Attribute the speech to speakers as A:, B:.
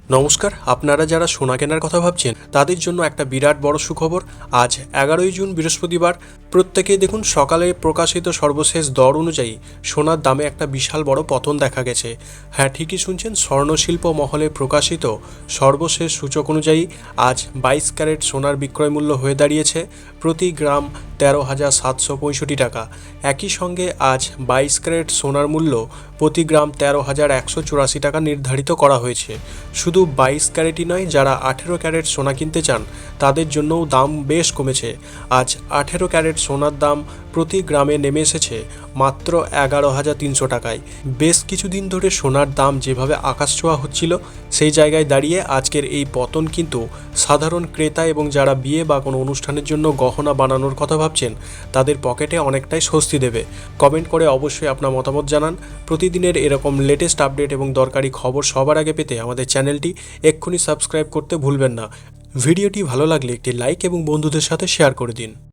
A: নমস্কার। আপনারা যারা সোনা কেনার কথা ভাবছেন তাদের জন্য একটা বিরাট বড় সুখবর। আজ 11ই জুন বৃহস্পতিবার। প্রত্যেকেই দেখুন সকালে প্রকাশিত সর্বশেষ দর অনুযায়ী সোনার দামে একটা বিশাল বড় পতন দেখা গেছে। হ্যাঁ, ঠিকই শুনছেন, স্বর্ণশিল্প মহলে প্রকাশিত সর্বশেষ সূচক অনুযায়ী আজ 22 ক্যারেট সোনার বিক্রয় মূল্য হয়ে দাঁড়িয়েছে প্রতি গ্রাম 13,765 টাকা। একই সঙ্গে আজ 22 ক্যারেট সোনার মূল্য প্রতি গ্রাম 13,184 টাকা নির্ধারিত করা হয়েছে। শুধু 22 ক্যারেটই নয়, যারা 18 ক্যারেট সোনা কিনতে চান তাদের জন্যও দাম বেশ কমেছে। আজ 18 ক্যারেট সোনার দাম প্রতি গ্রামে নেমে এসেছে মাত্র 11,300 টাকায়। বেশ কিছুদিন ধরে সোনার দাম যেভাবে আকাশ ছোঁয়া হচ্ছিল, সেই জায়গায় দাঁড়িয়ে আজকের এই পতন কিন্তু সাধারণ ক্রেতা এবং যারা বিয়ে বা কোনো অনুষ্ঠানের জন্য গহনা বানানোর কথা ভাবছেন তাদের পকেটে অনেকটাই স্বস্তি দেবে। কমেন্ট করে অবশ্যই আপনার মতামত জানান। প্রতিদিনের এরকম লেটেস্ট আপডেট এবং দরকারি খবর সবার আগে পেতে আমাদের চ্যানেলটি এক্ষুনি সাবস্ক্রাইব করতে ভুলবেন না। ভিডিওটি ভালো লাগলে একটি লাইক এবং বন্ধুদের সাথে শেয়ার করে দিন।